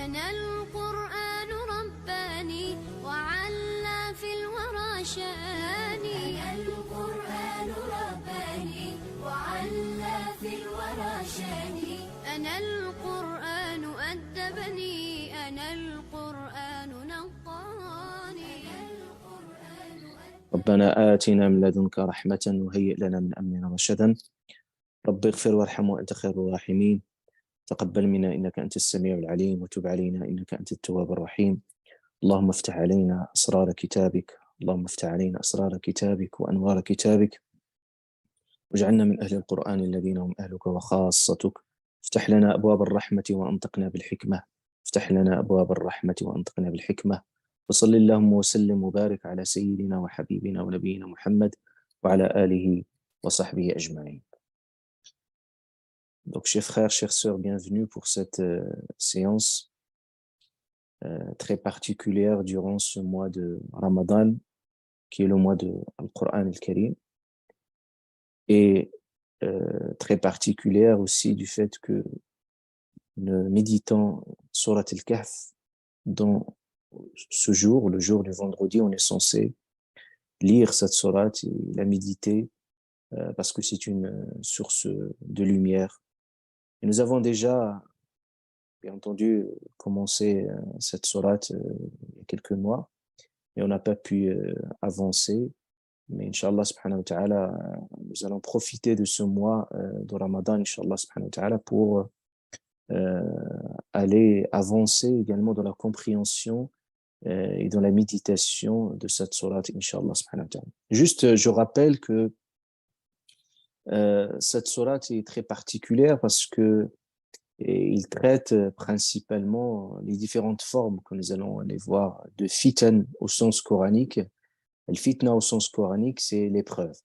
أنا القرآن رباني وعلى في الورى شاني. أنا القرآن رباني وعلى في الورى شاني. أنا القرآن أدبني. أنا القرآن نقاني. ربنا آتنا من لدنك رحمة وهيئ لنا من أمرنا رشدا. رب اغفر وارحم وأنت خير الراحمين. تقبل منا إنك أنت السميع العليم وتب علينا إنك أنت التواب الرحيم. اللهم افتح علينا أسرار كتابك. اللهم افتح علينا أسرار كتابك وأنوار كتابك، واجعلنا من أهل القرآن الذين هم أهلك وخاصتك. افتح لنا أبواب الرحمة وأنطقنا بالحكمة. افتح لنا أبواب الرحمة وأنطقنا بالحكمة. وصل اللهم وسلم وبارك على سيدنا وحبيبنا ونبينا محمد وعلى آله وصحبه أجمعين. Donc, chers frères, chères sœurs, bienvenue pour cette séance très particulière durant ce mois de Ramadan, qui est le mois de Al-Qur'an al-Karim, et très particulière aussi du fait que nous méditons Surat al-Kahf dans ce jour, le jour du vendredi. On est censé lire cette surat et la méditer parce que c'est une source de lumière. Et nous avons déjà, bien entendu, commencé cette sourate il y a quelques mois, et on n'a pas pu avancer. Mais Inch'Allah subhanahu wa ta'ala, nous allons profiter de ce mois de Ramadan, Inch'Allah subhanahu wa ta'ala, pour aller avancer également dans la compréhension et dans la méditation de cette sourate, Inch'Allah subhanahu wa ta'ala. Juste, je rappelle que cette sourate est très particulière parce que il traite principalement les différentes formes que nous allons aller voir de fitan au sens coranique. Le fitna au sens coranique, c'est l'épreuve.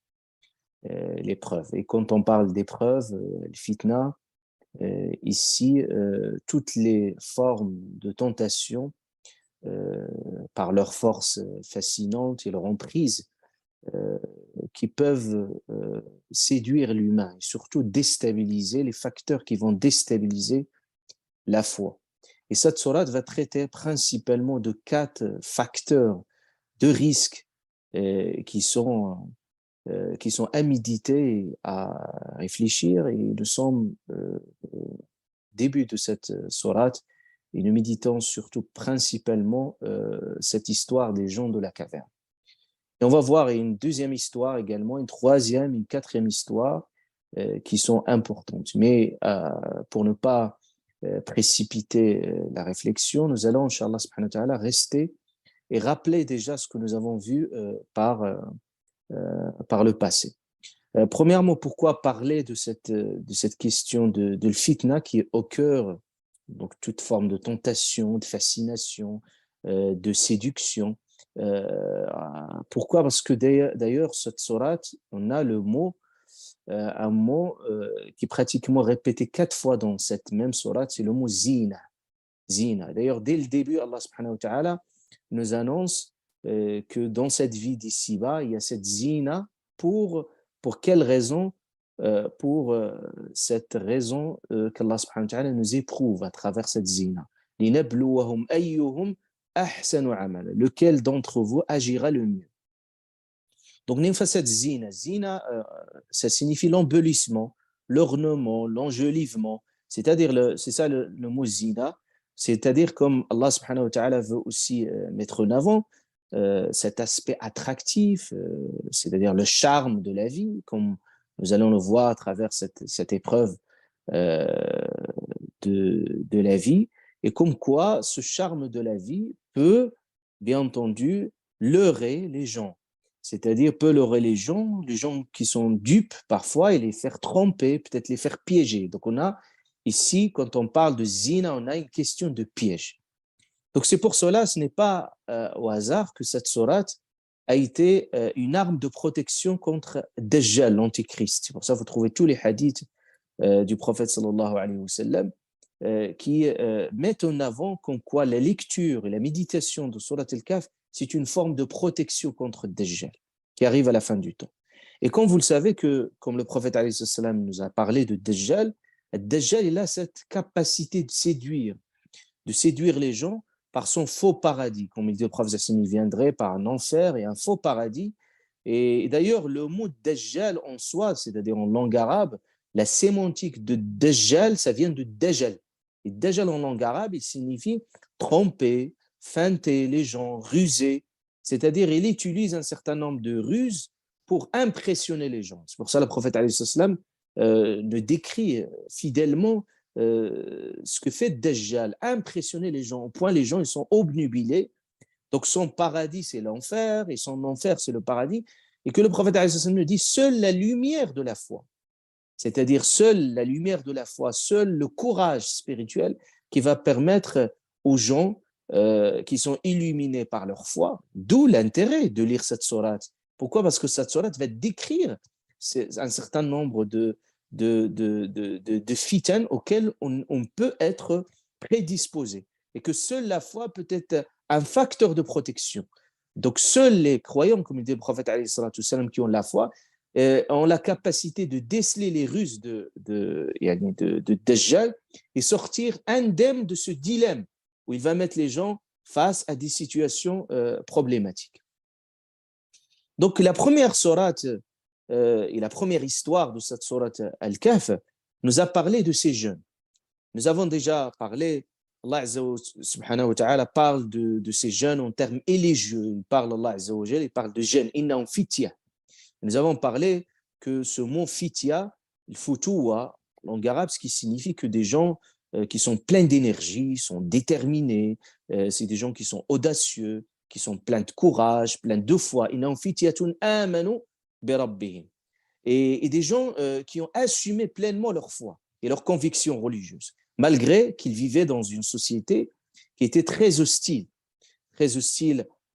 L'épreuve. Et quand on parle d'épreuve, le fitna, ici, toutes les formes de tentation, par leur force fascinante et leur emprise, qui peuvent séduire l'humain et surtout déstabiliser les facteurs qui vont déstabiliser la foi. Et cette sourate va traiter principalement de 4 facteurs de risque qui sont à méditer, à réfléchir, et nous sommes au début de cette sourate et nous méditons surtout principalement cette histoire des gens de la caverne. Et on va voir une deuxième histoire également, une troisième, une quatrième histoire qui sont importantes. Mais pour ne pas précipiter la réflexion, nous allons, Inch'Allah subhanahu wa ta'ala, rester et rappeler déjà ce que nous avons vu par le passé. Premièrement, pourquoi parler de cette question de le fitna qui est au cœur, donc toute forme de tentation, de fascination, de séduction. Pourquoi? Parce que d'ailleurs, cette sourate, on a le mot, un mot qui est pratiquement répété 4 fois dans cette même sourate, c'est le mot zina. Zina. D'ailleurs, dès le début, Allah subhanahu wa ta'ala nous annonce que dans cette vie d'ici-bas, il y a cette zina. Pour quelle raison? Pour cette raison qu'Allah subhanahu wa ta'ala nous éprouve à travers cette zina. لِنَبْلُوَهُمْ أَيُّهُمْ أَحْسَنُ عَمَلًا. Lequel d'entre vous agira le mieux? Donc, nimfa cette zina. Zina, ça signifie l'embellissement, l'ornement, l'enjolivement. C'est-à-dire, c'est ça le mot zina. C'est-à-dire, comme Allah subhanahu wa ta'ala veut aussi mettre en avant cet aspect attractif, c'est-à-dire le charme de la vie, comme nous allons le voir à travers cette épreuve de la vie, et comme quoi ce charme de la vie peut, bien entendu, leurrer les gens. C'est-à-dire peut leurrer les gens qui sont dupes parfois, et les faire tromper, peut-être les faire piéger. Donc on a ici, quand on parle de zina, on a une question de piège. Donc c'est pour cela, ce n'est pas au hasard que cette sourate a été une arme de protection contre Dajjal, l'antichrist. C'est pour ça que vous trouvez tous les hadiths du prophète sallallahu alayhi wa sallam qui mettent en avant comme quoi la lecture et la méditation de Surat al-Kahf, c'est une forme de protection contre Dajjal qui arrive à la fin du temps. Et comme vous le savez, que, comme le prophète alayhi salam nous a parlé de Dajjal, Dajjal, il a cette capacité de séduire de séduire les gens par son faux paradis. Comme il dit le prophète, il viendrait par un enfer et un faux paradis. Et d'ailleurs, le mot Dajjal en soi, c'est-à-dire en langue arabe, la sémantique de Dajjal, ça vient de Dajjal. Et Dajjal en langue arabe, il signifie tromper, feinter les gens, ruser. C'est-à-dire, il utilise un certain nombre de ruses pour impressionner les gens. C'est pour ça que le prophète le décrit fidèlement ce que fait Dajjal, impressionner les gens, au point les gens ils sont obnubilés. Donc son paradis c'est l'enfer et son enfer c'est le paradis, et que le prophète nous dit seule la lumière de la foi, c'est-à-dire seule la lumière de la foi, seul le courage spirituel qui va permettre aux gens qui sont illuminés par leur foi, d'où l'intérêt de lire cette sourate. Pourquoi? Parce que cette sourate va décrire un certain nombre de fitan auxquels on peut être prédisposé, et que seule la foi peut être un facteur de protection. Donc, seuls les croyants, comme dit le prophète qui ont la foi, ont la capacité de déceler les ruses de Dajjal et sortir indemne de ce dilemme où il va mettre les gens face à des situations problématiques. Donc, la première sourate et la première histoire de cette sourate Al-Kahf nous a parlé de ces jeunes. Nous avons déjà parlé, Allah subhanahu wa ta'ala parle de ces jeunes en termes élogieux. Il parle, Allah azza wa jalla, il parle de jeunes, innahum fitya. Nous avons parlé que ce mot fitya, il futuwa, en langue arabe, ce qui signifie que des gens qui sont pleins d'énergie, sont déterminés, c'est des gens qui sont audacieux, qui sont pleins de courage, pleins de foi. Innahum fityatun amanu bi rabbihim. Et des gens qui ont assumé pleinement leur foi et leur conviction religieuse, malgré qu'ils vivaient dans une société qui était très hostile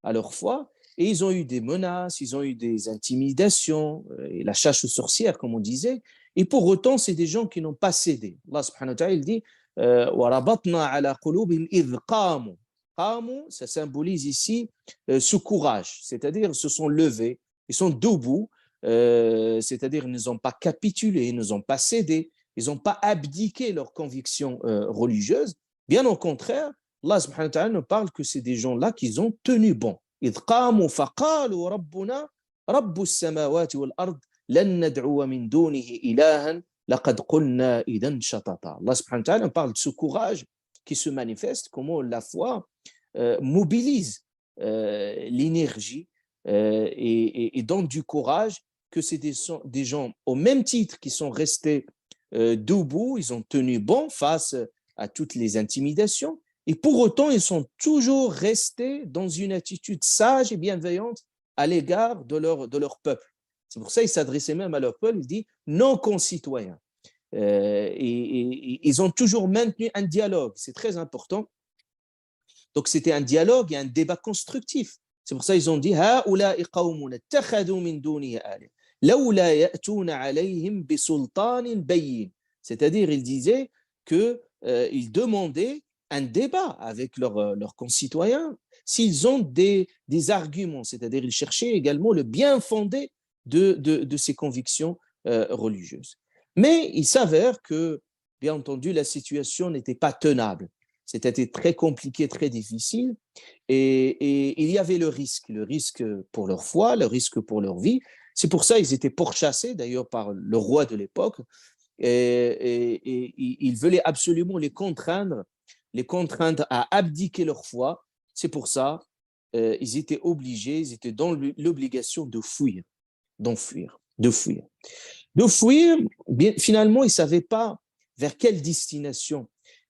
à leur foi, et ils ont eu des menaces, ils ont eu des intimidations, et la chasse aux sorcières, comme on disait, et pour autant, c'est des gens qui n'ont pas cédé. Allah subhanahu wa ta'ala, il dit « وَرَبَطْنَا عَلَى قُلُوبِهِمْ إِذْ قَامُوا » Qamu, ça symbolise ici ce courage, c'est-à-dire ils se sont levés, ils sont debout, c'est-à-dire ils ne ont pas capitulé, ils ne ont pas cédé, ils n'ont pas abdiqué leurs convictions religieuses. Bien au contraire, Allah subhanahu wa ta'ala nous parle que c'est des gens-là qui ont tenu bon. إِذْ قَامُوا فَقَالُوا رَبُّنَا رَبُّ السَّمَاوَاتِ وَالْأَرْضِ لَن نَدْعُوَ مِن دُونِهِ إِلَهًا لَقَدْ قُلْنَا إِذًا شَطَطًا. Allah subhanahu wa ta'ala nous parle de ce courage qui se manifeste, comment la foi mobilise l'énergie et donne du courage, que c'est des gens au même titre qui sont restés debout, ils ont tenu bon face à toutes les intimidations, et pour autant ils sont toujours restés dans une attitude sage et bienveillante à l'égard de leur peuple. C'est pour ça qu'il s'adressait même à leur peuple, il dit « nos concitoyens ». Et ils ont toujours maintenu un dialogue, c'est très important. Donc c'était un dialogue et un débat constructif. C'est pour ça qu'ils ont dit هؤلاء قوم اتخذوا من دونه آلهة لولا يأتون عليهم بسلطان بين. C'est-à-dire, ils disaient qu'ils demandaient un débat avec leurs concitoyens s'ils ont des arguments, c'est-à-dire ils cherchaient également le bien fondé de ces convictions religieuses. Mais il s'avère que, bien entendu, la situation n'était pas tenable. C'était très compliqué, très difficile, et il y avait le risque pour leur foi, le risque pour leur vie. C'est pour ça qu'ils étaient pourchassés d'ailleurs par le roi de l'époque, et il voulait absolument les contraindre à abdiquer leur foi. C'est pour ça ils étaient obligés, ils étaient dans l'obligation de fuir. Bien, finalement, ils ne savaient pas vers quelle destination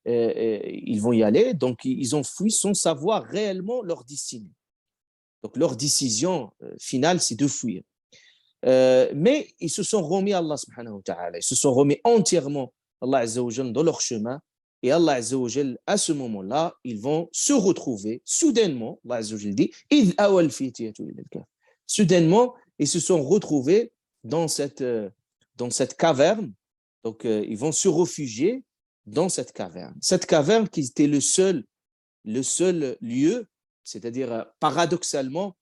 ils vont y aller, donc ils ont fui sans savoir réellement leur destinée. Donc leur décision finale, c'est de fuir. Mais ils se sont remis à Allah subhanahu wa ta'ala, ils se sont remis entièrement à Allah azza wa jalla dans leur chemin, et Allah azza wa jalla, à ce moment-là, ils vont se retrouver soudainement, Allah azza wa jalla dit « إِذْ أَوَى الْفِتْيَةُ إِلَى الْكَهْفِ » Soudainement, ils se sont retrouvés dans cette caverne, donc ils vont se réfugier dans cette caverne qui était le seul lieu, c'est-à-dire paradoxalement,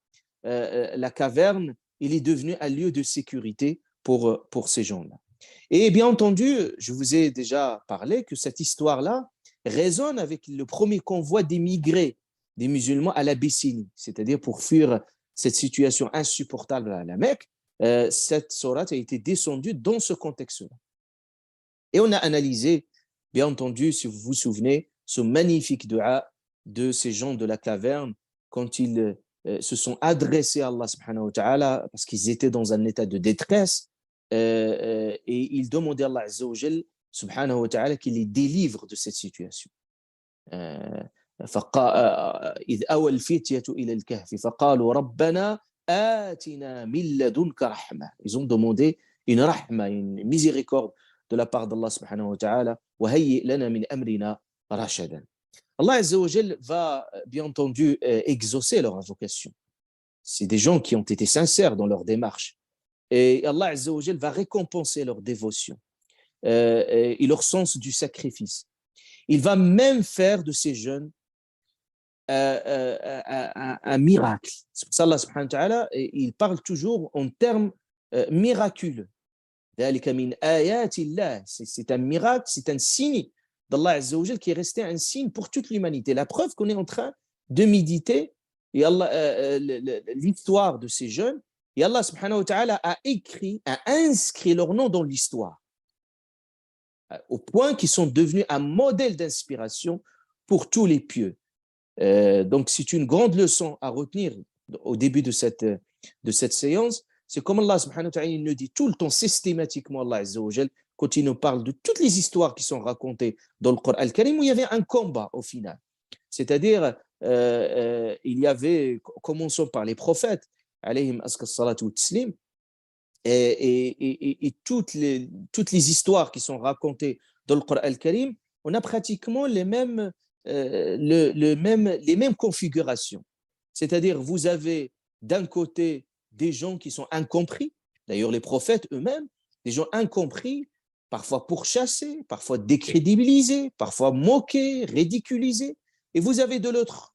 la caverne, il est devenu un lieu de sécurité pour ces gens-là. Et bien entendu, je vous ai déjà parlé que cette histoire-là, résonne avec le premier convoi d'émigrés des musulmans à l'Abyssinie, c'est-à-dire pour fuir cette situation insupportable à la Mecque. Cette sourate a été descendue dans ce contexte-là. Et on a analysé, bien entendu, si vous vous souvenez, ce magnifique dua de ces gens de la caverne quand ils se sont adressés à Allah subhanahu wa ta'ala parce qu'ils étaient dans un état de détresse et ils demandaient à Allah azza wa jal subhanahu wa ta'ala qu'il les délivre de cette situation. إذ أوى الفتية إلى الكهف فقالوا ربنا آتنا من لدنك رحمة. Ils ont demandé une rahma, une miséricorde de la part d'Allah subhanahu wa ta'ala. وهيئ لنا من أمرنا رشدا. Allah azza wa jal va bien entendu exaucer leur invocation. C'est des gens qui ont été sincères dans leur démarche. Et Allah azza wa jal va récompenser leur dévotion et leur sens du sacrifice. Il va même faire de ces jeunes un miracle. C'est pour ça Allah subhanahu wa ta'ala, il parle toujours en termes miraculeux. C'est un miracle, c'est un signe d'Allah azza wa jal qui est resté un signe pour toute l'humanité. La preuve qu'on est en train de méditer et l'histoire de ces jeunes, et Allah subhanahu wa ta'ala a inscrit leur nom dans l'histoire, au point qu'ils sont devenus un modèle d'inspiration pour tous les pieux. Donc, c'est une grande leçon à retenir au début de cette séance. C'est comme Allah subhanahu wa ta'ala il nous dit tout le temps, systématiquement, Allah azza wa jal, quand il nous parle de toutes les histoires qui sont racontées dans le Coran al-Karim, où il y avait un combat au final. C'est-à-dire, il y avait, commençons par les prophètes, alayhim aska salatu wa taslim, et toutes les histoires qui sont racontées dans le Coran al-Karim, on a pratiquement les mêmes configurations. C'est-à-dire, vous avez d'un côté des gens qui sont incompris, d'ailleurs les prophètes eux-mêmes, des gens incompris, parfois pourchassés, parfois décrédibilisés, parfois moqués, ridiculisés. Et vous avez de l'autre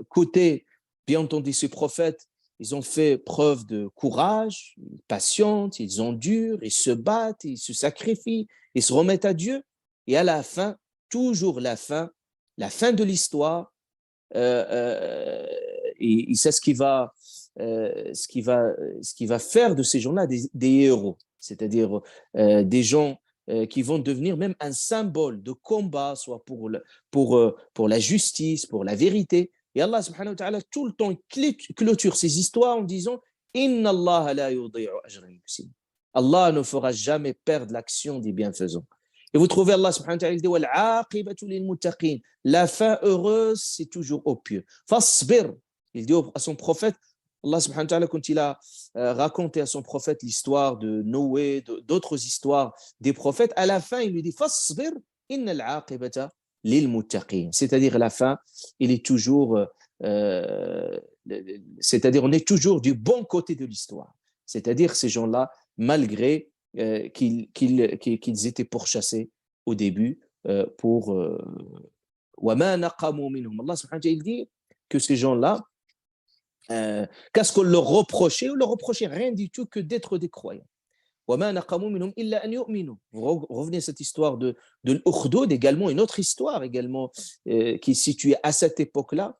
côté, bien entendu, ces prophètes, ils ont fait preuve de courage, ils patientent, ils endurent, ils se battent, ils se sacrifient, ils se remettent à Dieu. Et à la fin, toujours la fin de l'histoire, et c'est ce qui va faire de ces gens-là des héros, c'est-à-dire des gens qui vont devenir même un symbole de combat, soit pour la justice, pour la vérité. Et Allah subhanahu wa ta'ala tout le temps clôture ces histoires en disant Inna Allah la yudhi'u ajra al-muhsinin. Allah ne fera jamais perdre l'action des bienfaisants. Et vous trouvez Allah subhanahu wa ta'ala dit wal aqibatu lil muttaqin. La fin heureuse, c'est toujours aux pieux. Fasbir. Il dit à son prophète, Allah subhanahu wa ta'ala, quand il a raconté à son prophète l'histoire de Noé, d'autres histoires des prophètes, à la fin, il lui dit Fasbir innal aqibata lil muttaqin. C'est-à-dire, à la fin, il est toujours, c'est-à-dire, on est toujours du bon côté de l'histoire. C'est-à-dire, ces gens-là, malgré qu'ils étaient pourchassés au début pour وَمَا نَقَمُوا مِنْهُمْ. Allah subhanahu wa ta'ala il dit que ces gens-là, qu'est-ce qu'on leur reprochait? On leur reprochait rien du tout que d'être des croyants. وَمَا نَقَمُوا مِنْهُمْ إِلَّا أَنْ يُؤْمِنُوا. Vous revenez à cette histoire de l'Ukhdud, également une autre histoire également qui est située à cette époque-là.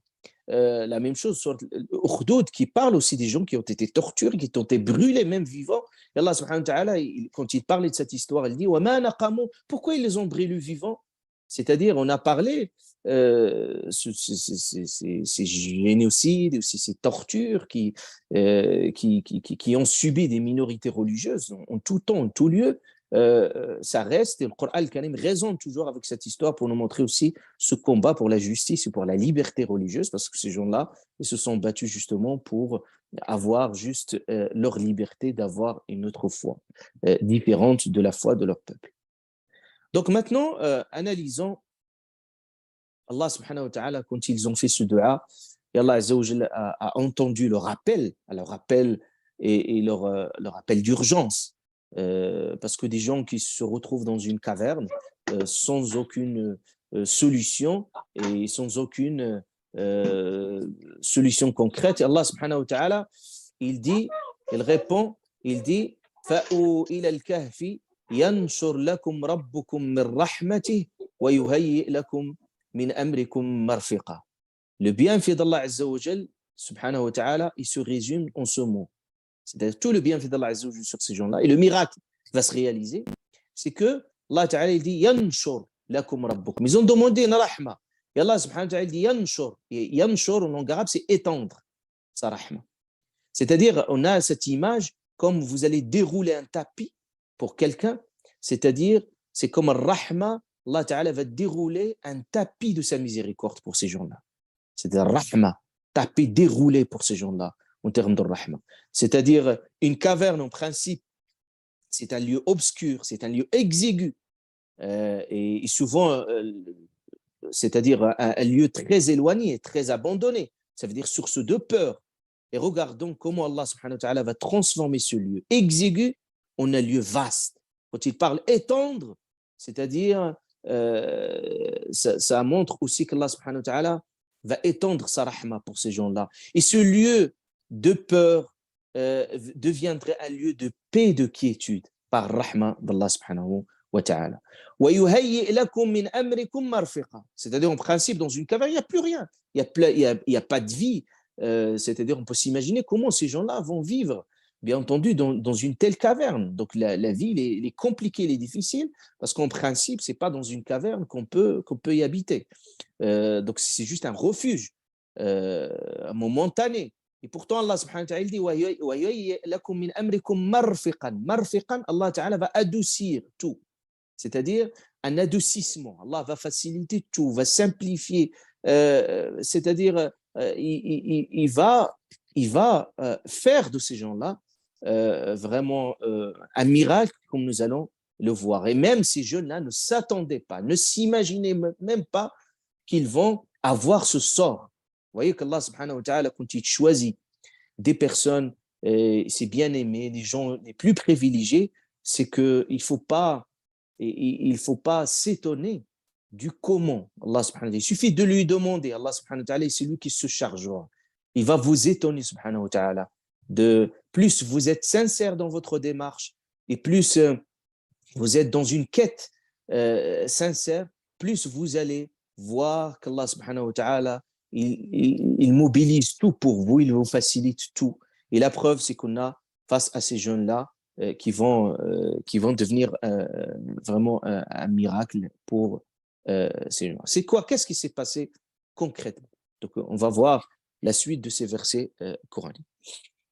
La même chose sur l'Ukhdud qui parle aussi des gens qui ont été torturés, qui ont été brûlés même vivants. Et Allah subhanahu wa ta'ala, quand il parlait de cette histoire, il dit وَمَا نَقَمُوا. Pourquoi ils les ont brûlés vivants? C'est-à-dire, on a parlé ces génocides, aussi ces tortures qui ont subi des minorités religieuses en tout temps, en tout lieu. Ça reste, et le Coran al-Karim résonne toujours avec cette histoire pour nous montrer aussi ce combat pour la justice et pour la liberté religieuse, parce que ces gens-là, ils se sont battus justement pour avoir juste leur liberté d'avoir une autre foi différente de la foi de leur peuple. Donc maintenant, analysons Allah subhanahu wa ta'ala quand ils ont fait ce dua, et Allah azza wa jalla a entendu leur appel et leur appel d'urgence. Parce que des gens qui se retrouvent dans une caverne sans aucune solution et sans aucune solution concrète, et Allah subhanahu wa ta'ala il répond fa'u ila al-kahfi yanshur lakum rabbukum min rahmatih ويهيئ لكم من أمركم مرفقا. Le bienfait d'Allah Azza wa Jal, subhanahu wa ta'ala, il se résume en ce mot. C'est-à-dire tout le bienfait d'Allah Azza wa Jal sur ces gens-là. Et le miracle qui va se réaliser, c'est que Allah Ta'ala, il dit Yanshur lakum rabbukum. Ils ont demandé une rahma. Et Allah subhanahu wa ta'ala dit Yanshur. Et Yanshur en langue arabe, c'est étendre sa rahma. C'est-à-dire, on a cette image comme vous allez dérouler un tapis pour quelqu'un. C'est-à-dire, c'est comme un rahma. Allah Ta'ala va dérouler un tapis de sa miséricorde pour ces gens-là. C'est-à-dire rahma, tapis déroulé pour ces gens-là en termes de rahma. C'est-à-dire une caverne en principe, c'est un lieu obscur, c'est un lieu exigu et souvent, c'est-à-dire un lieu très éloigné, très abandonné. Ça veut dire source de peur. Et regardons comment Allah subhanahu wa ta'ala va transformer ce lieu exigu en un lieu vaste. Quand il parle étendre, c'est-à-dire ça montre aussi qu'Allah subhanahu wa ta'ala va étendre sa rahma pour ces gens-là. Et ce lieu de peur deviendrait un lieu de paix et de quiétude par rahma d'Allah subhanahu wa ta'ala. C'est-à-dire en principe dans une caverne il n'y a plus rien, il n'y a pas de vie, c'est-à-dire on peut s'imaginer comment ces gens-là vont vivre bien entendu dans une telle caverne. Donc la vie elle est compliquée, elle est difficile parce qu'en principe c'est pas dans une caverne qu'on peut y habiter, donc c'est juste un refuge momentané. Et pourtant, Allah subhanahu wa ta'ala dit Allah ta'ala va adoucir tout. C'est-à-dire un adoucissement. Allah va faciliter tout, va simplifier. C'est-à-dire, il va faire de ces gens-là vraiment un miracle comme nous allons le voir. Et même ces jeunes-là ne s'attendaient pas, ne s'imaginaient même pas qu'ils vont avoir ce sort. Vous voyez qu'Allah subhanahu wa ta'ala, quand il choisit des personnes, ses bien-aimés, les gens les plus privilégiés, c'est qu'il ne faut pas s'étonner du comment. Allah subhanahu wa ta'ala, il suffit de lui demander. Allah subhanahu wa ta'ala, c'est lui qui se chargera. Il va vous étonner subhanahu wa ta'ala. Plus vous êtes sincère dans votre démarche et plus vous êtes dans une quête sincère, plus vous allez voir qu'Allah subhanahu wa ta'ala il mobilise tout pour vous, il vous facilite tout. Et la preuve, c'est qu'on a face à ces jeunes-là qui vont devenir vraiment un miracle pour ces jeunes. C'est quoi? Qu'est-ce qui s'est passé concrètement? Donc, on va voir la suite de ces versets coraniques.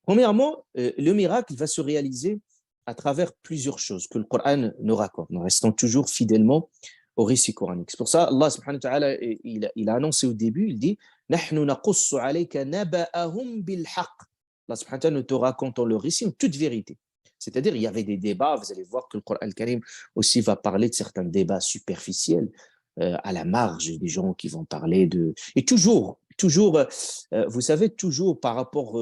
Premièrement, le miracle va se réaliser à travers plusieurs choses que le Coran nous raconte. Nous restons toujours fidèlement au récit coranique. C'est pour ça Allah subhanahu wa ta'ala il a annoncé au début, il dit nahnu naqussu alayka naba'ahum bil haqq. Allah subhanahu wa ta'ala nous te raconte le récit en toute vérité. C'est-à-dire il y avait des débats, vous allez voir que le Coran al-Karim aussi va parler de certains débats superficiels à la marge, des gens qui vont parler de et toujours vous savez toujours par rapport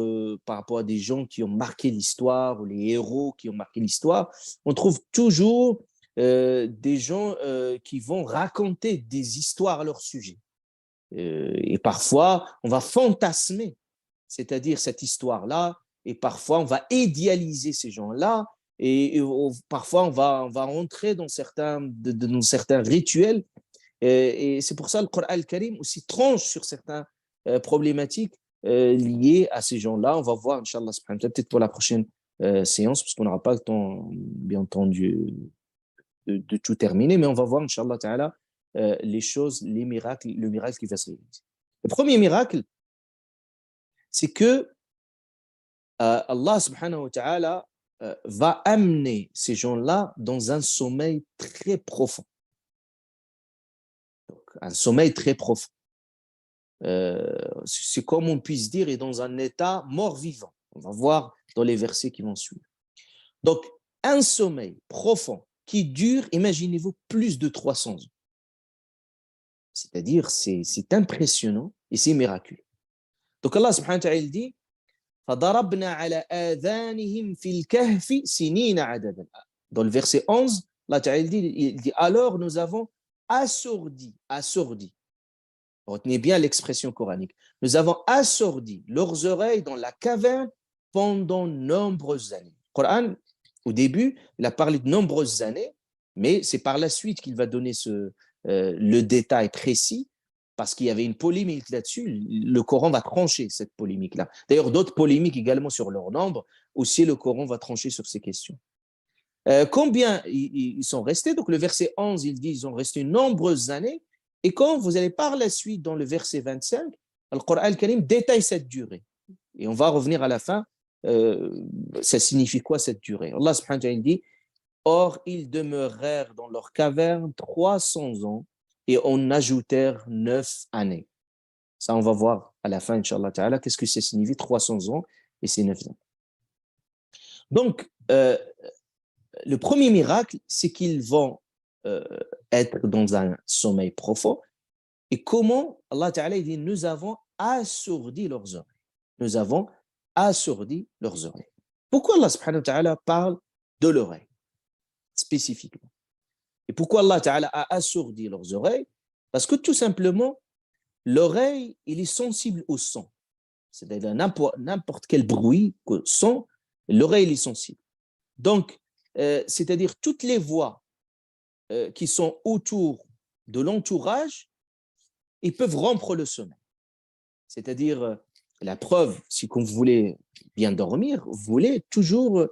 à des gens qui ont marqué l'histoire ou les héros qui ont marqué l'histoire, on trouve toujours des gens qui vont raconter des histoires à leur sujet. Et parfois, on va fantasmer, c'est-à-dire cette histoire-là, et parfois, on va idéaliser ces gens-là, et parfois, on va entrer dans certains rituels. Et c'est pour ça que le Coran al-Karim aussi tranche sur certaines problématiques liées à ces gens-là. On va voir, Inch'Allah, peut-être pour la prochaine séance, parce qu'on n'aura pas le temps, bien entendu, de tout terminer, mais on va voir, Inch'Allah ta'ala, les choses, le miracle qui va se réaliser. Le premier miracle, c'est que Allah subhanahu wa ta'ala va amener ces gens-là dans un sommeil très profond. Donc, un sommeil très profond. C'est comme on puisse dire, et dans un état mort-vivant. On va voir dans les versets qui vont suivre. Donc, un sommeil profond qui dure, imaginez-vous, plus de 300 ans. C'est-à-dire, c'est impressionnant et c'est miraculeux. Donc Allah subhanahu wa ta'ala dit فَضَرَبْنَا عَلَى آذَانِهِمْ فِي الْكَهْفِ سِنِينَ عَدَدًا. Dans le verset 11, Allah ta'ala il dit alors nous avons assourdi. Retenez bien l'expression coranique. Nous avons assourdi leurs oreilles dans la caverne pendant nombreuses années. Le Coran, au début, il a parlé de nombreuses années, mais c'est par la suite qu'il va donner le détail précis, parce qu'il y avait une polémique là-dessus. Le Coran va trancher cette polémique-là. D'ailleurs, d'autres polémiques également sur leur nombre. Aussi, le Coran va trancher sur ces questions. Combien ils sont restés? Donc, le verset 11, il dit ils ont resté de nombreuses années. Et quand vous allez par la suite, dans le verset 25, le Coran al-Karim détaille cette durée. Et on va revenir à la fin. Ça signifie quoi cette durée? Allah subhanahu wa ta'ala dit or, ils demeurèrent dans leur caverne 300 ans et on ajoutèrent 9 années. Ça, on va voir à la fin, Inch'Allah Ta'ala, qu'est-ce que ça signifie 300 ans et c'est 9 ans. Donc, le premier miracle, c'est qu'ils vont être dans un sommeil profond. Et comment Allah Ta'ala dit, nous avons assourdi leurs oreilles. Nous avons assourdi leurs oreilles. Pourquoi Allah Subhanahu wa Ta'ala parle de l'oreille spécifiquement? Et pourquoi Allah Ta'ala a assourdi leurs oreilles? Parce que tout simplement, l'oreille, il est sensible au son. C'est-à-dire n'importe quel bruit, son, l'oreille, il est sensible. Donc, c'est-à-dire toutes les voix qui sont autour de l'entourage, ils peuvent rompre le sommeil. C'est-à-dire, la preuve, si vous voulez bien dormir, vous voulez toujours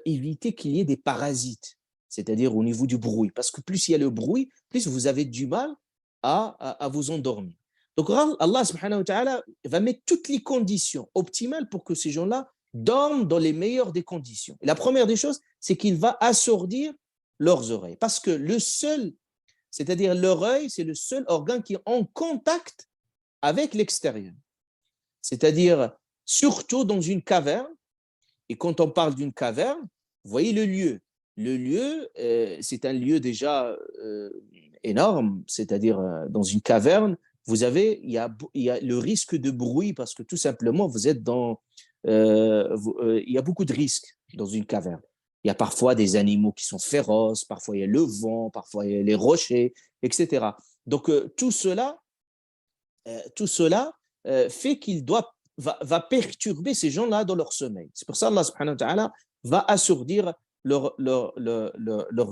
éviter qu'il y ait des parasites, c'est-à-dire au niveau du bruit. Parce que plus il y a le bruit, plus vous avez du mal à vous endormir. Donc, Allah subhanahu wa ta'ala va mettre toutes les conditions optimales pour que ces gens-là dorment dans les meilleures des conditions. Et la première des choses, c'est qu'il va assourdir leurs oreilles. Parce que le seul, c'est-à-dire l'oreille, c'est le seul organe qui est en contact avec l'extérieur. C'est-à-dire, surtout dans une caverne, et quand on parle d'une caverne, vous voyez le lieu. Le lieu, c'est un lieu déjà énorme, c'est-à-dire dans une caverne, il y a le risque de bruit parce que tout simplement, vous êtes il y a beaucoup de risques dans une caverne. Il y a parfois des animaux qui sont féroces, parfois il y a le vent, parfois il y a les rochers, etc. Donc tout cela fait qu'il va perturber ces gens-là dans leur sommeil. C'est pour ça Allah subhanahu wa ta'ala va assourdir leurs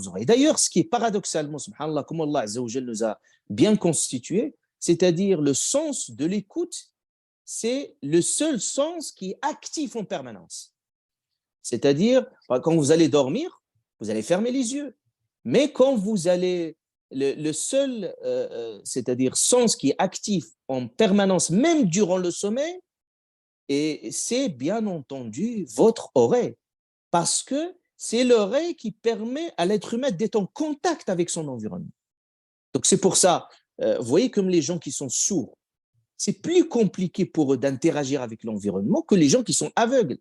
oreilles. D'ailleurs, ce qui est paradoxalement, subhanallah, comme Allah azza wa jalla nous a bien constitué, c'est-à-dire le sens de l'écoute, c'est le seul sens qui est actif en permanence. C'est-à-dire, quand vous allez dormir, vous allez fermer les yeux. Mais quand vous allez, le seul, c'est-à-dire sens qui est actif en permanence, même durant le sommeil, et c'est bien entendu votre oreille. Parce que c'est l'oreille qui permet à l'être humain d'être en contact avec son environnement. Donc c'est pour ça, vous voyez comme les gens qui sont sourds, c'est plus compliqué pour eux d'interagir avec l'environnement que les gens qui sont aveugles.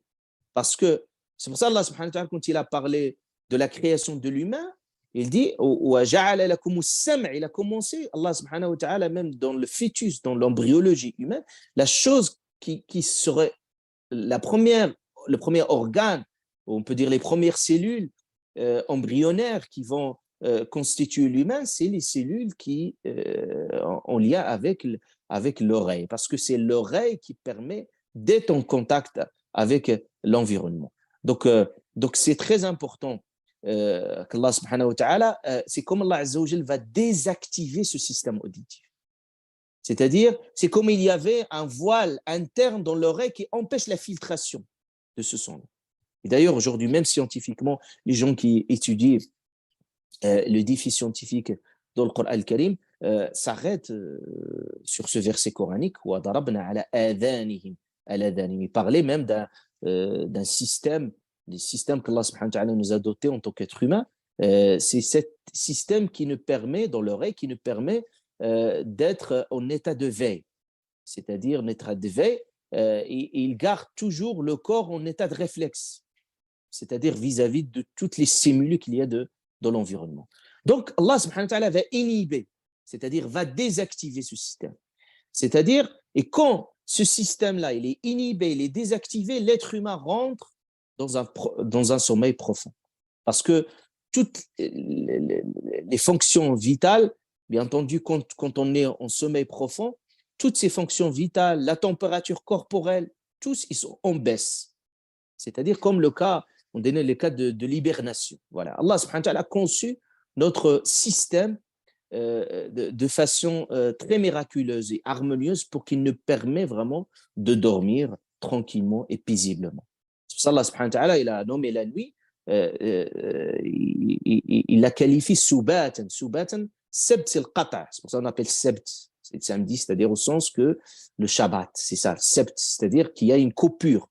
Parce que c'est pour ça Allah subhanahu wa ta'ala, quand il a parlé de la création de l'humain, il dit il a commencé, Allah subhanahu wa ta'ala, même dans le fœtus, dans l'embryologie humaine, la chose qui serait le premier organe, on peut dire les premières cellules embryonnaires qui vont constituer l'humain, c'est les cellules qui en lien avec l'oreille, parce que c'est l'oreille qui permet d'être en contact avec l'environnement. Donc c'est très important qu'Allah subhanahu wa ta'ala, c'est comme Allah azza wa jalla va désactiver ce système auditif. C'est-à-dire, c'est comme il y avait un voile interne dans l'oreille qui empêche la filtration de ce son. Et d'ailleurs, aujourd'hui, même scientifiquement, les gens qui étudient le défi scientifique dans le Coran al-Karim s'arrêtent sur ce verset coranique. Il parlait même d'un système, des systèmes qu'Allah subhanahu wa ta'ala nous a dotés en tant qu'être humain. C'est ce système qui nous permet, dans l'oreille, qui nous permet d'être en état de veille. C'est-à-dire, en état de veille, il garde toujours le corps en état de réflexe. C'est-à-dire vis-à-vis de toutes les stimuli qu'il y a dans l'environnement. Donc, Allah subhanahu wa ta'ala va inhiber, c'est-à-dire va désactiver ce système. C'est-à-dire, et quand ce système-là, il est inhibé, il est désactivé, l'être humain rentre dans un sommeil profond. Parce que toutes les fonctions vitales, bien entendu, quand on est en sommeil profond, toutes ces fonctions vitales, la température corporelle, tous, ils sont en baisse. C'est-à-dire comme on donnait le cas de l'hibernation. Voilà. Allah subhanahu wa ta'ala a conçu notre système de façon très miraculeuse et harmonieuse pour qu'il nous permet vraiment de dormir tranquillement et paisiblement. C'est pour ça Allah subhanahu wa ta'ala, il a nommé la nuit, il la qualifie subatan. Subatan, sebt c'est le qata', c'est pour ça qu'on appelle sebt, c'est le samedi, c'est-à-dire au sens que le Shabbat, c'est ça, sebt, c'est-à-dire qu'il y a une coupure.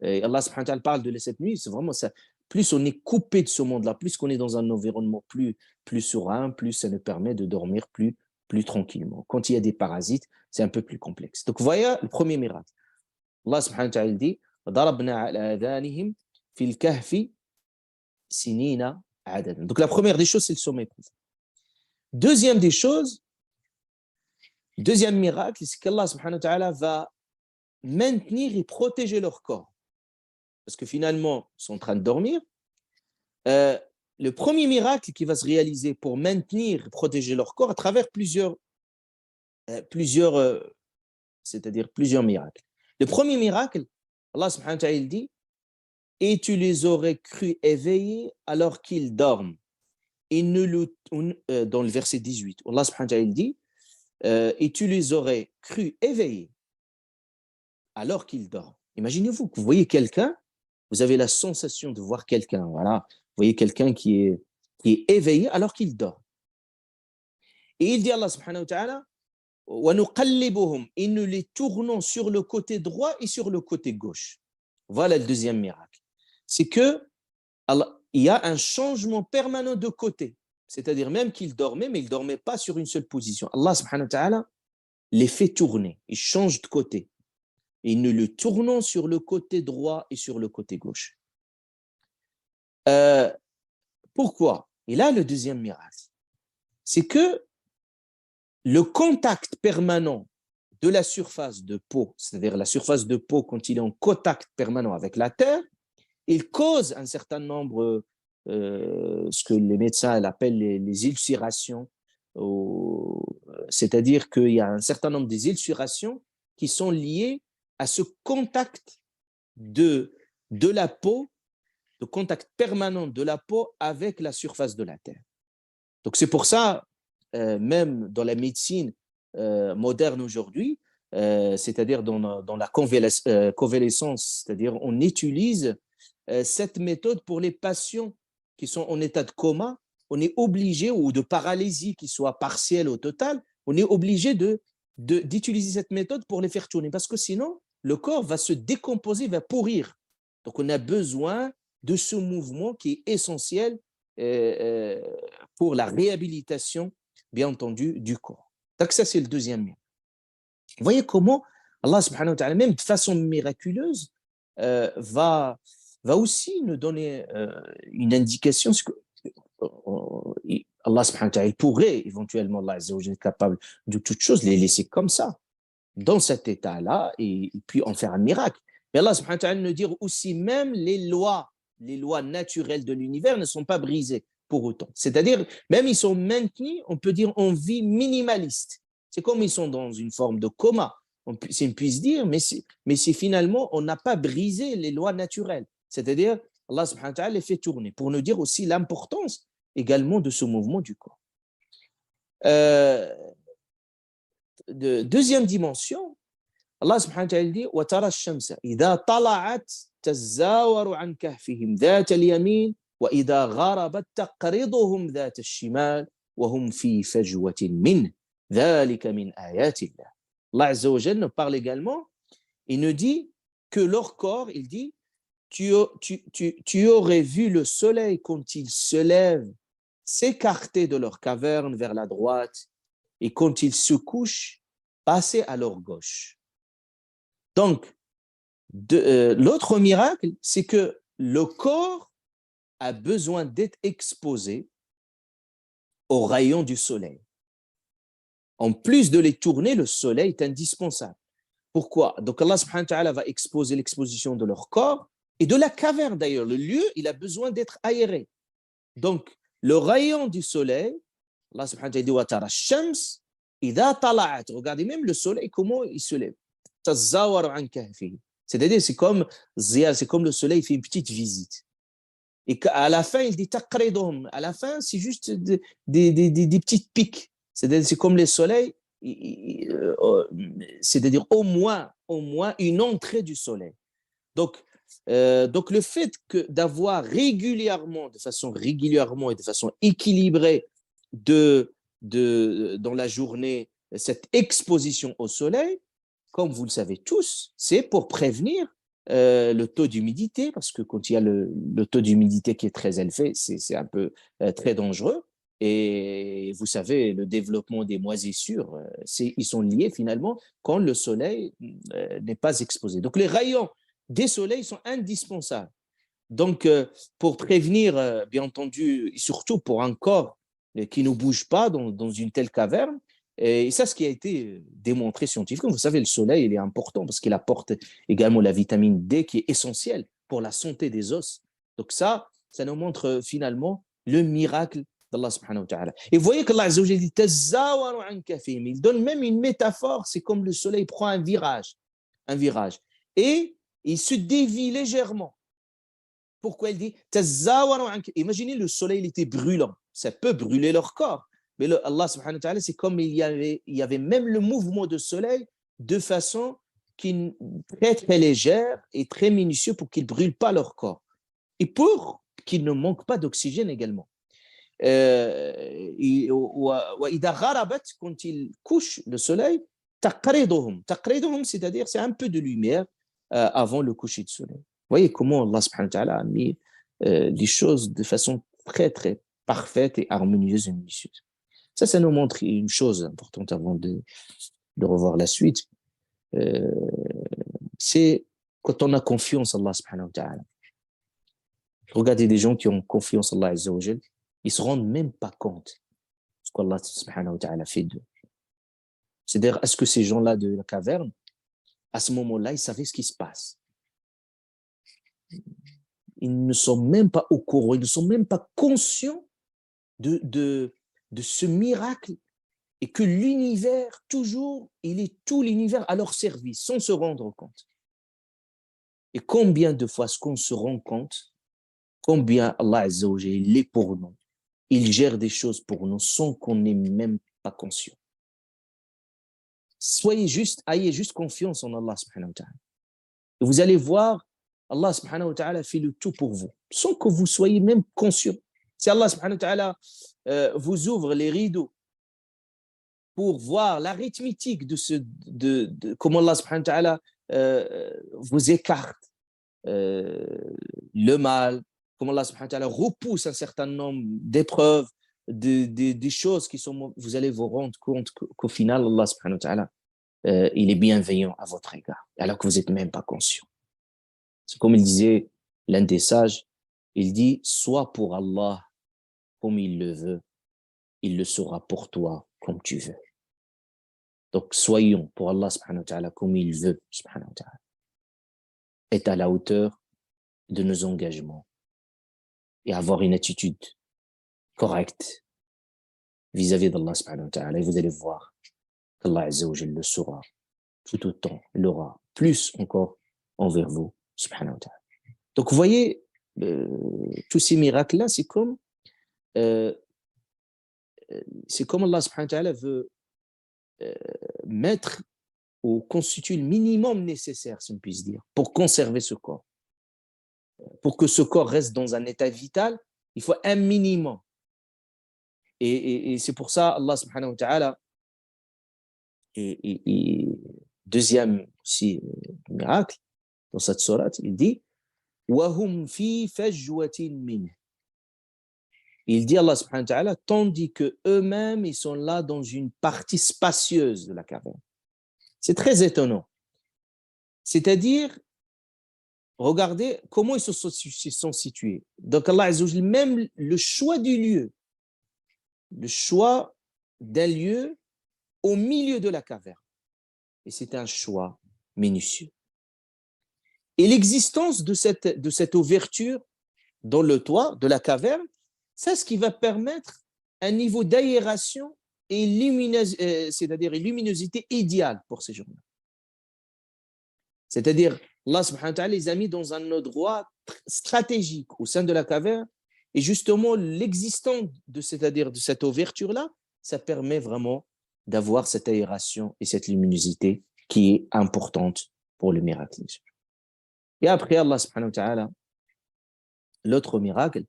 Et Allah subhanahu wa ta'ala parle de cette nuit, c'est vraiment ça. Plus on est coupé de ce monde-là, plus qu'on est dans un environnement plus serein, plus ça nous permet de dormir plus tranquillement. Quand il y a des parasites, c'est un peu plus complexe. Donc, voyez le premier miracle. Allah subhanahu wa ta'ala dit ضربنا على آذانهم في الكهف سنين عددا. Donc, la première des choses, c'est le sommeil profond. Deuxième des choses, deuxième miracle, c'est qu'Allah subhanahu wa ta'ala va maintenir et protéger leur corps. Parce que finalement, ils sont en train de dormir. Le premier miracle qui va se réaliser pour maintenir et protéger leur corps à travers plusieurs miracles. Le premier miracle, Allah subhanahu wa ta'ala dit « Et tu les aurais cru éveillés alors qu'ils dorment. » Et dans le verset 18, Allah subhanahu wa ta'ala dit « Et tu les aurais cru éveillés alors qu'ils dorment. » Imaginez-vous que vous voyez quelqu'un, vous avez la sensation de voir quelqu'un, voilà. Vous voyez quelqu'un qui est éveillé alors qu'il dort. Et il dit Allah subhanahu wa ta'ala وَنُقَلِّبُهُمْ et nous les tournons sur le côté droit et sur le côté gauche. Voilà le deuxième miracle. C'est que il y a un changement permanent de côté. C'est-à-dire même qu'ils dormaient, mais ils ne dormaient pas sur une seule position. Allah subhanahu wa ta'ala les fait tourner. Ils changent de côté. Et nous le tournons sur le côté droit et sur le côté gauche. Pourquoi? Et là, le deuxième miracle, c'est que le contact permanent de la surface de peau, c'est-à-dire la surface de peau quand il est en contact permanent avec la terre, il cause un certain nombre, ce que les médecins appellent les ulcérations, c'est-à-dire qu'il y a un certain nombre des ulcérations qui sont liées à ce contact de la peau, le contact permanent de la peau avec la surface de la terre. Donc c'est pour ça, même dans la médecine moderne aujourd'hui, c'est-à-dire dans la convalescence, c'est-à-dire on utilise cette méthode pour les patients qui sont en état de coma, on est obligé, ou de paralysie qui soit partielle ou totale, on est obligé d'utiliser cette méthode pour les faire tourner, parce que sinon, le corps va se décomposer, va pourrir. Donc, on a besoin de ce mouvement qui est essentiel pour la réhabilitation, bien entendu, du corps. Donc, ça, c'est le deuxième miracle. Vous voyez comment Allah, subhanahu wa ta'ala, même de façon miraculeuse, va aussi nous donner une indication. Allah, subhanahu wa ta'ala, pourrait éventuellement, Allah Azza wa Jalla, être capable de toutes choses, les laisser comme ça, dans cet état-là, et puis en faire un miracle. Mais Allah subhanahu wa ta'ala nous dit aussi, même les lois naturelles de l'univers ne sont pas brisées pour autant. C'est-à-dire, même ils sont maintenus, on peut dire, en vie minimaliste. C'est comme ils sont dans une forme de coma, on puisse dire, mais c'est finalement, on n'a pas brisé les lois naturelles. C'est-à-dire, Allah subhanahu wa ta'ala les fait tourner, pour nous dire aussi l'importance également de ce mouvement du corps. Deuxième dimension, Allah subhanahu wa ta'ala dit وَتَرَى الشَّمْسَ إِذَا طَلَعَتْ تَزَّاوَرُ عَنْ كَهْفِهِمْ ذَاتَ الْيَمِينِ وَإِذَا غَرَبَتْ تَقْرِضُهُمْ ذَاتَ الشِّمَالِ وَهُمْ فِي فَجْوَةٍ مِّنْهُ ذَلِكَ مِنْ آيَاتِ اللَّهِ. Allah Azza wa Jalla nous parle également, il nous dit que leur corps, il dit, tu aurais vu le soleil quand il se lève s'écarter de leur caverne vers la droite et quand ils se couchent, passer à leur gauche. Donc, l'autre miracle, c'est que le corps a besoin d'être exposé aux rayons du soleil. En plus de les tourner, le soleil est indispensable. Pourquoi? Donc Allah subhanahu wa ta'ala va exposer l'exposition de leur corps et de la caverne d'ailleurs. Le lieu, il a besoin d'être aéré. Donc, le rayon du soleil, Allah subhanahu wa ta'ala dit wa tara shams idha tala'at. Regardez même le soleil, comment il se lève. C'est-à-dire, c'est comme le soleil fait une petite visite. Et à la fin, il dit taqridhum. À la fin, c'est juste des petites piques. C'est comme les soleils, c'est-à-dire au moins une entrée du soleil. Donc le fait d'avoir régulièrement, et de façon équilibrée dans la journée cette exposition au soleil, comme vous le savez tous, c'est pour prévenir le taux d'humidité, parce que quand il y a le taux d'humidité qui est très élevé, c'est un peu très dangereux. Et vous savez, le développement des moisissures, ils sont liés finalement quand le soleil n'est pas exposé. Donc les rayons des soleils sont indispensables. Donc pour prévenir, bien entendu, et surtout pour un corps qui ne bouge pas dans une telle caverne, et ça, ce qui a été démontré scientifiquement. Vous savez, le soleil, il est important parce qu'il apporte également la vitamine D qui est essentielle pour la santé des os. Donc ça nous montre finalement le miracle d'Allah subhanahu wa ta'ala. Et vous voyez qu'Allah azza wa jalla dit tazawaru an kafihim. Il donne même une métaphore, c'est comme le soleil prend un virage. Et il se dévie légèrement. Pourquoi il dit tazawaru an kafihim? Imaginez le soleil, il était brûlant. Ça peut brûler leur corps. Mais Allah subhanahu wa ta'ala, c'est comme il y avait même le mouvement de soleil de façon très, très légère et très minutieuse pour qu'ils ne brûlent pas leur corps. Et pour qu'ils ne manquent pas d'oxygène également. Quand il couche le soleil, taqriduhum, c'est-à-dire c'est un peu de lumière avant le coucher du soleil. Vous voyez comment Allah subhanahu wa ta'ala a mis les choses de façon très, très parfaite et harmonieuse et minutieuse. Ça nous montre une chose importante avant de revoir la suite. C'est quand on a confiance en Allah subhanahu wa ta'ala. Regardez des gens qui ont confiance en Allah azza wa jal, ils ne se rendent même pas compte de ce qu'Allah subhanahu wa ta'ala fait d'eux. C'est-à-dire, est-ce que ces gens-là de la caverne, à ce moment-là, ils savaient ce qui se passe? Ils ne sont même pas au courant, ils ne sont même pas conscients de ce miracle et que l'univers, toujours, il est tout l'univers à leur service, sans se rendre compte. Et combien de fois est-ce qu'on se rend compte combien Allah Azza wa Jalla, il est pour nous. Il gère des choses pour nous sans qu'on n'ait même pas conscience. Ayez juste confiance en Allah subhanahu wa ta'ala. Et vous allez voir, Allah subhanahu wa ta'ala fait le tout pour vous, sans que vous soyez même conscient. Si Allah subhanahu wa ta'ala vous ouvre les rideaux pour voir l'arithmétique de comment Allah subhanahu wa ta'ala vous écarte le mal, comment Allah subhanahu wa ta'ala repousse un certain nombre d'épreuves, des choses qui sont, vous allez vous rendre compte qu'au final, Allah subhanahu wa ta'ala, il est bienveillant à votre égard, alors que vous n'êtes même pas conscient. C'est comme il disait l'un des sages, il dit, sois pour Allah comme il le veut, il le sera pour toi comme tu veux. Donc, soyons pour Allah subhanahu wa ta'ala comme il veut, subhanahu wa ta'ala. Être à la hauteur de nos engagements et avoir une attitude correcte vis-à-vis d'Allah subhanahu wa ta'ala. Et vous allez voir qu'Allah azza wa jalla le saura tout autant, l'aura plus encore envers vous, subhanahu wa ta'ala. Donc, vous voyez, tous ces miracles-là, c'est comme Allah subhanahu wa ta'ala veut mettre ou constituer le minimum nécessaire, si on peut dire, pour conserver ce corps. Pour que ce corps reste dans un état vital, il faut un minimum. Et c'est pour ça, Allah subhanahu wa ta'ala, et deuxième aussi miracle, dans cette sourate, il dit وَهُمْ فِي فَجْوَةٍ مِّنْهِ. Il dit Allah subhanahu wa ta'ala, tandis que eux-mêmes ils sont là dans une partie spacieuse de la caverne. C'est très étonnant. C'est-à-dire, regardez comment ils se sont situés. Donc Allah azza wa jalla, même le choix du lieu, le choix d'un lieu au milieu de la caverne. Et c'est un choix minutieux. Et l'existence de cette ouverture dans le toit de la caverne, c'est ce qui va permettre un niveau d'aération et c'est-à-dire une luminosité idéale pour ces gens-là. C'est-à-dire, Allah subhanahu wa ta'ala les a mis dans un endroit stratégique au sein de la caverne, et justement l'existence de cette ouverture-là ça permet vraiment d'avoir cette aération et cette luminosité qui est importante pour le miracle. Et après, Allah subhanahu wa ta'ala, l'autre miracle,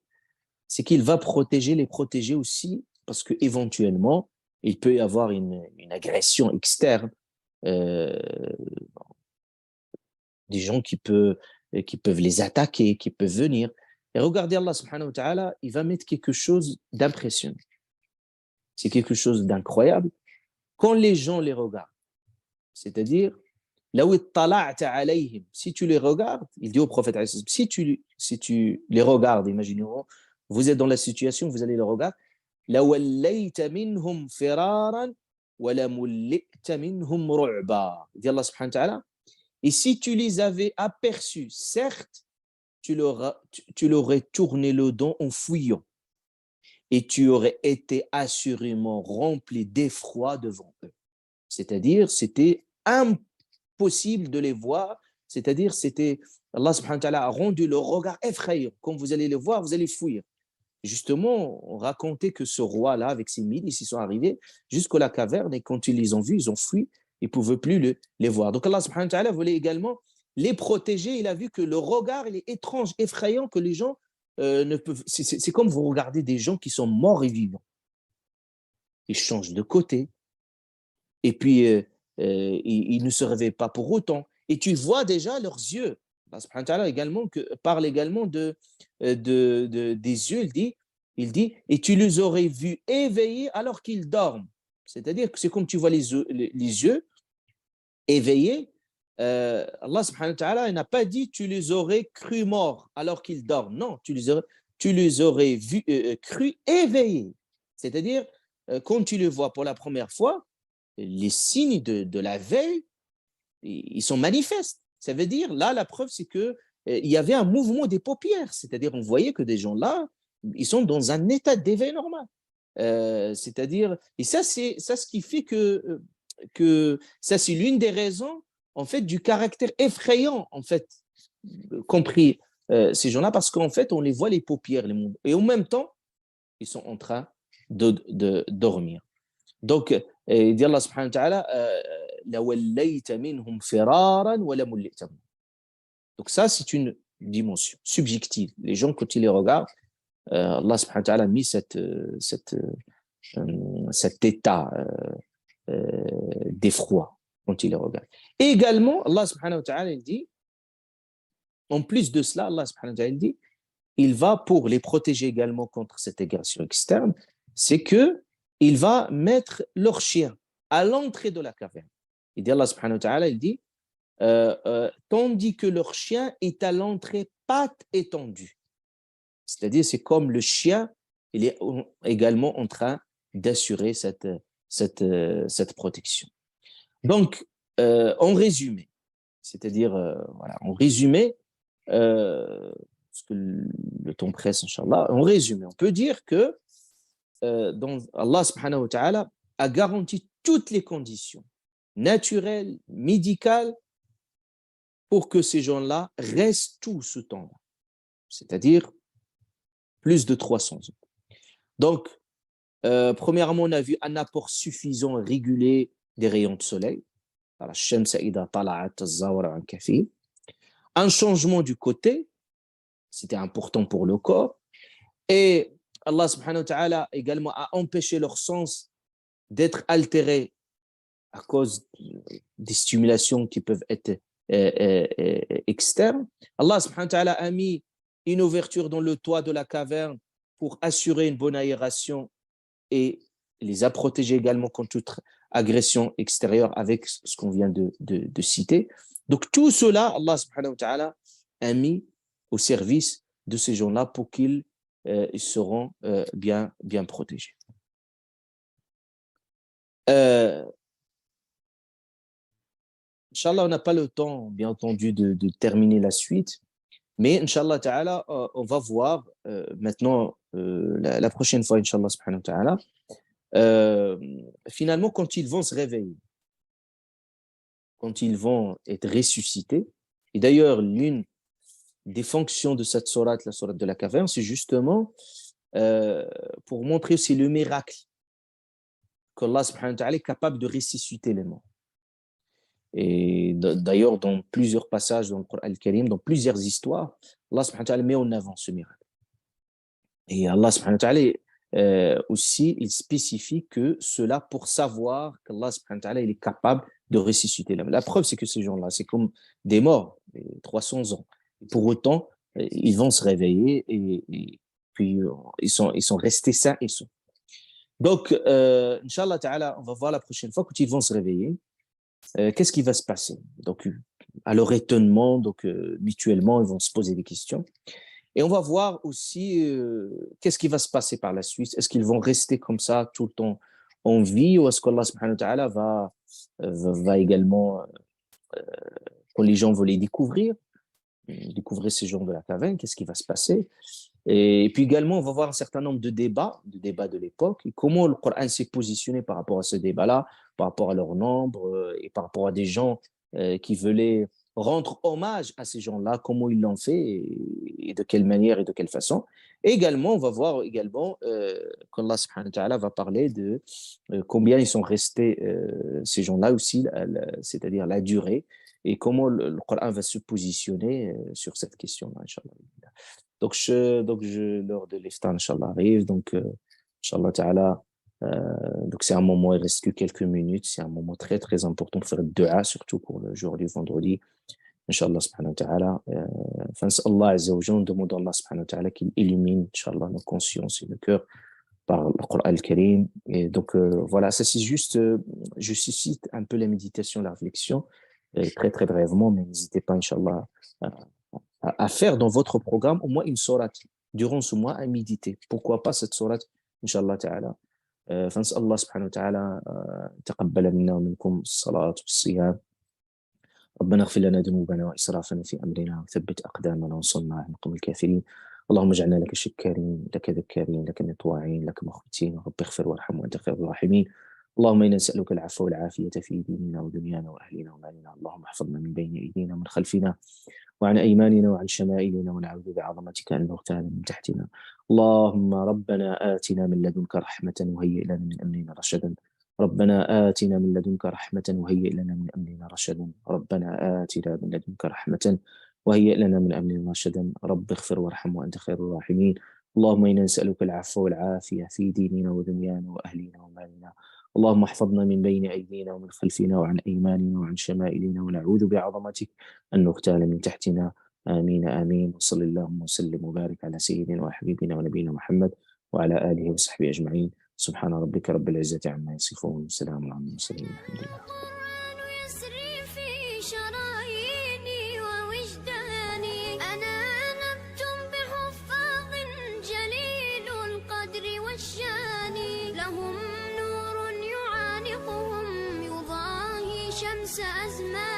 c'est qu'il va protéger les protégés aussi, parce qu'éventuellement, il peut y avoir une agression externe, euh, des gens qui peuvent les attaquer, qui peuvent venir. Et regardez, Allah subhanahu wa ta'ala, il va mettre quelque chose d'impressionnant. C'est quelque chose d'incroyable. Quand les gens les regardent, c'est-à-dire, là où si tu les regardes, il dit au prophète, si tu les regardes, imaginons, vous êtes dans la situation, vous allez les regarder, لَوَلَّيْتَ مِنْهُمْ فِرَارًا وَلَمُلِّئْتَ مِنْهُمْ رُعْبًا. Il dit Allah subhanahu wa ta'ala, et si tu les avais aperçus, certes, tu leur aurais tourné le dos en fuyant, et tu aurais été assurément rempli d'effroi devant eux. C'est-à-dire, c'était impossible de les voir, c'est-à-dire, Allah subhanahu wa ta'ala a rendu le regard effrayant. Quand vous allez le voir, vous allez fuir. Justement, on racontait que ce roi-là, avec ses milices, ils sont arrivés jusqu'à la caverne, et quand ils les ont vus, ils ont fui, ils ne pouvaient plus les voir. Donc Allah subhanahu wa ta'ala voulait également les protéger. Il a vu que le regard, il est étrange, effrayant, que les gens ne peuvent... C'est comme vous regardez des gens qui sont morts et vivants. Ils changent de côté, et puis ils ne se réveillent pas pour autant. Et tu vois déjà leurs yeux. Allah subhanahu wa ta'ala également parle également des yeux. Il dit, et tu les aurais vus éveillés alors qu'ils dorment. C'est-à-dire que c'est comme tu vois les yeux éveillés. Allah subhanahu wa ta'ala n'a pas dit tu les aurais crus morts alors qu'ils dorment. Non, tu les aurais vus, crus éveillés. C'est-à-dire, quand tu les vois pour la première fois, les signes de la veille, ils sont manifestes. Ça veut dire, là, la preuve, c'est qu'il y avait un mouvement des paupières. C'est-à-dire, on voyait que des gens là, ils sont dans un état d'éveil normal. C'est-à-dire, et ça, c'est ça ce qui fait que ça, c'est l'une des raisons, en fait, du caractère effrayant, en fait, compris ces gens-là, parce qu'en fait, on les voit les paupières, et en même temps, ils sont en train de dormir. Donc, il dit Allah subhanahu wa ta'ala, لَوَلَّيْتَ مِنْهُمْ فِرَارًا وَلَمُلِّئْتَ. Donc ça, c'est une dimension subjective. Les gens, quand ils les regardent, Allah subhanahu wa ta'ala a mis cet état d'effroi quand ils les regardent. Et également, Allah subhanahu wa ta'ala, il dit, en plus de cela, Allah subhanahu wa ta'ala, il dit, il va, pour les protéger également contre cette agression externe, c'est que il va mettre leur chien à l'entrée de la caverne. Il dit Allah subhanahu wa ta'ala, il dit, tandis que leur chien est à l'entrée pattes étendues. C'est-à-dire, c'est comme le chien, il est également en train d'assurer cette protection. Donc, en résumé, c'est-à-dire, voilà, en résumé, parce que le temps presse, Inch'Allah, en résumé, on peut dire que Allah subhanahu wa ta'ala a garanti toutes les conditions naturelles, médicales, pour que ces gens-là restent tous sous temps, c'est-à-dire plus de 300 ans. Donc, premièrement, on a vu un apport suffisant et régulier des rayons de soleil, un changement du côté, c'était important pour le corps, et Allah subhanahu wa ta'ala également a empêché leur sens d'être altérés à cause des stimulations qui peuvent être externes. Allah subhanahu wa ta'ala a mis une ouverture dans le toit de la caverne pour assurer une bonne aération et les a protégés également contre toute agression extérieure avec ce qu'on vient de citer. Donc tout cela, Allah subhanahu wa ta'ala a mis au service de ces gens-là pour qu'ils seront bien protégés. Inch'Allah, on n'a pas le temps, bien entendu, de terminer la suite, mais Inch'Allah ta'ala, on va voir maintenant, la prochaine fois, Inch'Allah subhanahu wa ta'ala, finalement, quand ils vont se réveiller, quand ils vont être ressuscités, et d'ailleurs, l'une des fonctions de cette sourate, la sourate de la caverne, c'est justement pour montrer aussi le miracle qu'Allah subhanahu wa ta'ala est capable de ressusciter les morts. Et d'ailleurs, dans plusieurs passages dans le Coran al-Karim, dans plusieurs histoires, Allah subhanahu wa ta'ala met en avant ce miracle. Et Allah subhanahu wa ta'ala aussi, il spécifie que cela pour savoir qu'Allah subhanahu wa ta'ala il est capable de ressusciter l'homme. La preuve, c'est que ces gens-là, c'est comme des morts, 300 ans. Et pour autant, ils vont se réveiller et puis ils sont restés sains et saufs. Donc, Inch'Allah ta'ala, on va voir la prochaine fois quand ils vont se réveiller, qu'est-ce qui va se passer. Donc, à leur étonnement, donc mutuellement, ils vont se poser des questions. Et on va voir aussi qu'est-ce qui va se passer par la suite. Est-ce qu'ils vont rester comme ça tout le temps en vie ou est-ce qu'Allah subhanahu wa ta'ala va également, quand les gens vont les découvrir ces gens de la caverne, qu'est-ce qui va se passer? Et puis également, on va voir un certain nombre de débats de l'époque, et comment le Coran s'est positionné par rapport à ce débat-là, par rapport à leur nombre, et par rapport à des gens qui veulent rendre hommage à ces gens-là, comment ils l'ont fait, et de quelle manière et de quelle façon. Et également, on va voir également qu'Allah subhanahu wa ta'ala va parler de combien ils sont restés, ces gens-là aussi, c'est-à-dire la durée, et comment le Coran va se positionner sur cette question-là, Inch'Allah. Donc, l'heure de l'iftar, Inch'Allah, arrive. Donc, Inch'Allah ta'ala, donc c'est un moment, il reste que quelques minutes. C'est un moment très, très important pour faire le dua, surtout pour le jour du vendredi. Inch'Allah subhanahu wa ta'ala. Allah Azza wa Jalla, on demande à Allah subhanahu wa ta'ala qu'il illumine, Inch'Allah, nos consciences et nos cœurs par le Coran al-Karim. Et donc, voilà, ça c'est juste, je suscite un peu la méditation, la réflexion, très, très brièvement, mais n'hésitez pas, Inch'Allah, à faire dans votre programme au moins une sourate durant ce mois à méditer. Pourquoi pas cette sourate, Inch'Allah ta'ala. فنسأل الله سبحانه وتعالى تقبل منا ومنكم الصلاة والصيام. ربنا اغفر لنا ذنوبنا وإسرافنا في أمرنا وثبت أقدامنا وانصرنا على القوم الكافرين. اللهم اجعلنا لك شكارين لك ذكارين لك مطواعين لك مخبتين. رب اغفر وارحم وأنت خير الراحمين. اللهم إنا نسألك العفو والعافية في ديننا ودنيانا وأهلنا ومالنا. اللهم احفظنا من بين أيدينا ومن خلفنا وعن أيماننا وعن شمائلنا ونعوذ بعظمتك أن نغتال من تحتنا. اللهم ربنا آتنا من لدنك رحمة وهيئ لنا من أمرنا رشدا. ربنا آتنا من لدنك رحمة وهيئ لنا من أمرنا رشدا. ربنا آتنا من لدنك رحمة وهيئ لنا من أمرنا رشدا. رب اغفر وارحم وأنت خير الراحمين. اللهم إنا نسألك العفو والعافية في ديننا ودنيانا وأهلنا ومالنا. اللهم احفظنا من بين أيدينا ومن خلفنا وعن أيماننا وعن شمائلنا ونعوذ بعظمتك أن نغتال من تحتنا. آمين آمين. وصلى اللهم وسلم وبارك على سيدنا وحبيبنا ونبينا محمد وعلى آله وصحبه أجمعين. سبحان ربك رب العزة عما يصفون وسلام على المرسلين الحمد لله. القرآن يسري في شراييني ووجداني أنا نبت بحفاظ جليل القدر والشان لهم نور يعانقهم يضاهي شمس أزمان